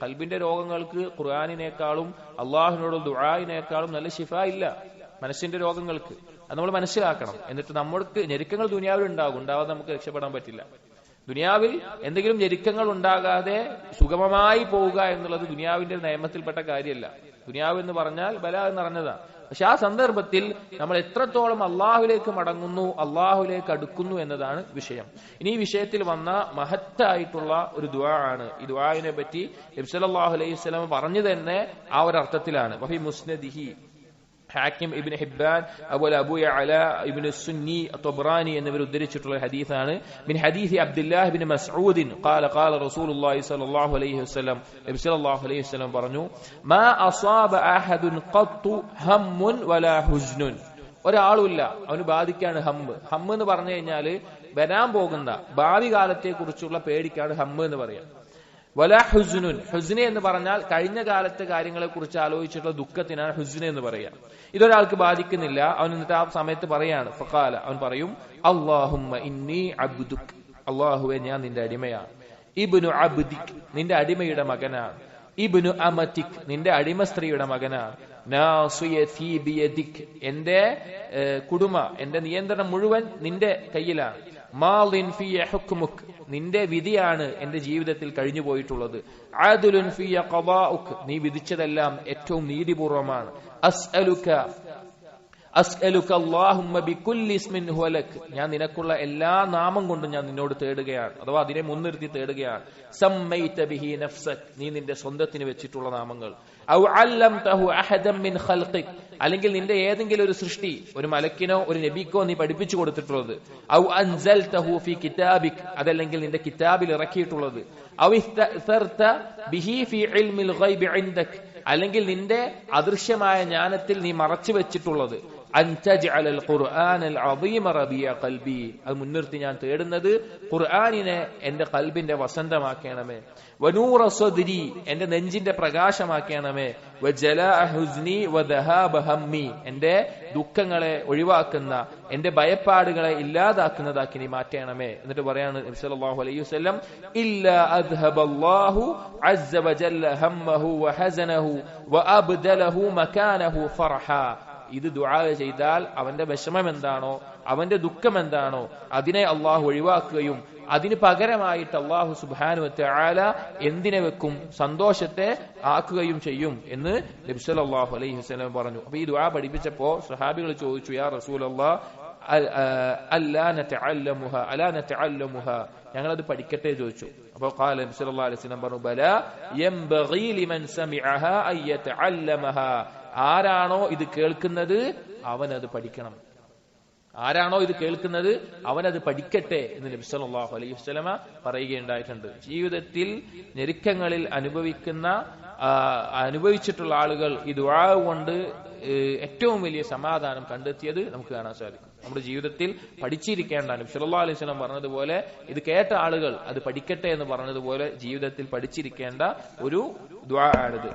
ഖൽബിന്റെ രോഗങ്ങൾക്ക് ഖുർആനിനേക്കാളും അള്ളാഹുവിനോടും ദുആഇനേക്കാളും നല്ല ശിഫ ഇല്ല മനസ്സിന്റെ രോഗങ്ങൾക്ക്. അത് നമ്മൾ മനസ്സിലാക്കണം. എന്നിട്ട് നമ്മൾക്ക് ഞെരുക്കങ്ങൾ ദുനിയാവിൽ ഉണ്ടാവാതെ നമുക്ക് രക്ഷപ്പെടാൻ പറ്റില്ല. ദുനിയാവിൽ എന്തെങ്കിലും ഞെരുക്കങ്ങൾ ഉണ്ടാകാതെ സുഗമമായി പോവുക എന്നുള്ളത് ദുനിയാവിന്റെ നിയമത്തിൽപ്പെട്ട കാര്യമല്ല. ദുനിയാവ് എന്ന് പറഞ്ഞാൽ ബല എന്ന് പറഞ്ഞതാണ്. പക്ഷെ ആ സന്ദർഭത്തിൽ നമ്മൾ എത്രത്തോളം അള്ളാഹുലേക്ക് മടങ്ങുന്നു, അള്ളാഹുലേക്ക് അടുക്കുന്നു എന്നതാണ് വിഷയം. ഇനി ഈ വിഷയത്തിൽ വന്ന മഹത്തായിട്ടുള്ള ഒരു ദുആ ആണ്. ഈ ദുആഇനെ പറ്റി നബി സല്ലല്ലാഹു അലൈഹി വസല്ലം പറഞ്ഞു തന്നെ ആ ഒരു അർത്ഥത്തിലാണ്. വഫി മുസ്നദിഹി ഹാക്കിം ഇബ്നു ഹിബ്ബാൻ അതുപോലെ അബൂ യഅല ഇബ്നു സുന്നി തബ്റാനി എന്നിവർ ഉദ്ധരിച്ചിട്ടുള്ള ഹദീസാണ്. മിൻ ഹദീസ് അബ്ദുല്ലാഹ് ഇബ്നു മസ്ഊദ് ഖാല റസൂലുള്ളാഹി സ്വല്ലല്ലാഹു അലൈഹി വസല്ലം നബി സല്ലല്ലാഹു അലൈഹി വസല്ലം പറഞ്ഞു, മാ അസാബ അഹദുൻ ഖത്തു ഹമ്മുൻ വലാ ഹുസ്നുൻ. ഒരാളുമില്ല അവന് ബാധിക്കാണ് ഹമ്മ് എന്ന് പറഞ്ഞു കഴിഞ്ഞാൽ വരാൻ പോകുന്ന ഭാവി കാലത്തെ കുറിച്ചുള്ള പേടിക്കാണ് ഹമ്മ് എന്ന് പറയാം. വലാ ഹുസ്നുൻ, ഹുസ്ന എന്ന് പറഞ്ഞാൽ കഴിഞ്ഞ കാലത്തെ കാര്യങ്ങളെ കുറിച്ച് ആലോചിച്ചിട്ടുള്ള ദുഃഖത്തിനാണ് ഹുസ്ന എന്ന് പറയാം. ഇതൊരാൾക്ക് ബാധിക്കുന്നില്ല. അവൻ എന്നിട്ട് ആ സമയത്ത് പറയാണ്, ഫഖാല, അവൻ പറയും, അല്ലാഹുമ്മ ഇന്നി അബ്ദുക്, അല്ലാഹുവേ ഞാൻ നിന്റെ അടിമയാണ്. ഇബ്നു അബ്ദിക്, നിന്റെ അടിമയുടെ മകനാണ്. ഇബ്നു അമതിക്, നിന്റെ അടിമ സ്ത്രീയുടെ മകനാണ്. നാസിയതി ബിയദിക്, എന്റെ കുടുംബ, എന്റെ നിയന്ത്രണം മുഴുവൻ നിന്റെ കയ്യിലാണ്. മാളിൻ ഫിയ ഹുക്മുക്, നിന്റെ വിധിയാണ് എന്റെ ജീവിതത്തിൽ കഴിഞ്ഞു പോയിട്ടുള്ളത്. അദ്ലുൻ ഫിയ ഖദാഉക്, നീ വിധിച്ചതെല്ലാം ഏറ്റവും നീതിപൂർവമാണ്. അസ്അലുക അല്ലാഹുമ്മ ബികുല്ലി ഇസ്മിൻ ഹുവ ലക്, ഞാൻ നിനക്കുള്ള എല്ലാ നാമം കൊണ്ടും ഞാൻ നിന്നോട് തേടുകയാണ്, അഥവാ അതിനെ മുൻനിർത്തി തേടുകയാണ്. സമ്മൈത ബിഹി നഫ്സക്, നീ നിന്റെ സ്വന്തത്തിന് വെച്ചിട്ടുള്ള നാമങ്ങൾ. ഔ അല്ലംതഹു അഹദൻ മിൻ ഖൽഖിക്, അല്ലെങ്കിൽ നിന്റെ ഏതെങ്കിലും ഒരു സൃഷ്ടി, ഒരു മലക്കിനോ ഒരു നബിക്കോ നീ പഠിപ്പിച്ചു കൊടുത്തിട്ടുള്ളത്. ഔ അൻസൽതഹു ഫി കിതാബിക്, അതല്ലെങ്കിൽ നിന്റെ കിതാബിൽ ഇറക്കിയിട്ടുള്ളത്. ഔ ഇസ്തഅ്സർത ബിഹി ഫി ഇൽമിൽ ഗൈബി ഇൻദക്, അല്ലെങ്കിൽ നിന്റെ അദൃശ്യമായ ജ്ഞാനത്തിൽ നീ മറച്ചു വെച്ചിട്ടുള്ളത്. അൻതജ്അലൽ ഖുർആനൽ അദീമ റബിയ ഖൽബി, അത് മുൻനിർത്തി ഞാൻ തേടുന്നത് ഖുർആനിനെ എന്റെ ഖൽബിന്റെ വസന്തമാക്കണമേ. വനൂറ സദ്രി, എന്റെ നെഞ്ചിന്റെ പ്രകാശമാക്കണമേ. വജലാഅ ഹുസ്നി വദഹാബ ഹമ്മി, എന്റെ ദുഃഖങ്ങളെ ഒഴിവാക്കുന്ന, എന്റെ ഭയപ്പാടുകളെ ഇല്ലാതാക്കുന്നതാക്കി നീ മാറ്റണമേ. എന്നിട്ട് പറയാണ് നബി സല്ലല്ലാഹു അലൈഹി വസല്ലം, ഇല്ലാ അദ്ഹബല്ലാഹു അസ്സ വജല്ല ഹമ്മഹു വഹസനഹു വഅബ്ദലഹു മകാനഹു ഫർഹ. ഇത് ദുആ ചെയ്താൽ അവന്റെ വിഷമം എന്താണോ, അവന്റെ ദുഃഖം എന്താണോ, അതിനെ അള്ളാഹു ഒഴിവാക്കുകയും അതിന് പകരമായിട്ട് അള്ളാഹു സുബ്ഹാനഹു വ തആല എന്തിനെ വെക്കും, സന്തോഷത്തെ ആക്കുകയും ചെയ്യും എന്ന് നബി സല്ലല്ലാഹു അലൈഹി വസല്ലം പറഞ്ഞു. അപ്പൊ ഈ ദുആ പഠിപ്പിച്ചപ്പോ സ്വഹാബികൾ ചോദിച്ചു, യാ റസൂലല്ലാഹ് അല്ലാ നതഅല്ലമുഹ, ഞങ്ങളത് പഠിക്കട്ടെ ചോദിച്ചു. അപ്പൊ ഖാല നബി സല്ലല്ലാഹു അലൈഹി വസല്ലം പറഞ്ഞു, ബലാ യംബഗി ലിമൻ സമിഅഹാ അയ്യതഅല്ലമഹ, ആരാണോ ഇത് കേൾക്കുന്നത് അവനത് പഠിക്കണം. ആരാണോ ഇത് കേൾക്കുന്നത് അവനത് പഠിക്കട്ടെ എന്ന് നബി സല്ലല്ലാഹു അലൈഹി വസല്ലമ പറയുകയുണ്ടായിട്ടുണ്ട്. ജീവിതത്തിൽ ഞെരുക്കങ്ങളിൽ അനുഭവിച്ചിട്ടുള്ള ആളുകൾ ഈ ദുആ കൊണ്ട് ഏറ്റവും വലിയ സമാധാനം കണ്ടെത്തിയത് നമുക്ക് കാണാൻ സാധിക്കും. നമ്മുടെ ജീവിതത്തിൽ പഠിച്ചിരിക്കേണ്ട, നബി സല്ലല്ലാഹു അലൈഹി വസല്ലം പറഞ്ഞതുപോലെ ഇത് കേട്ട ആളുകൾ അത് പഠിക്കട്ടെ എന്ന് പറഞ്ഞതുപോലെ ജീവിതത്തിൽ പഠിച്ചിരിക്കേണ്ട ഒരു ദുആ ആണിത്.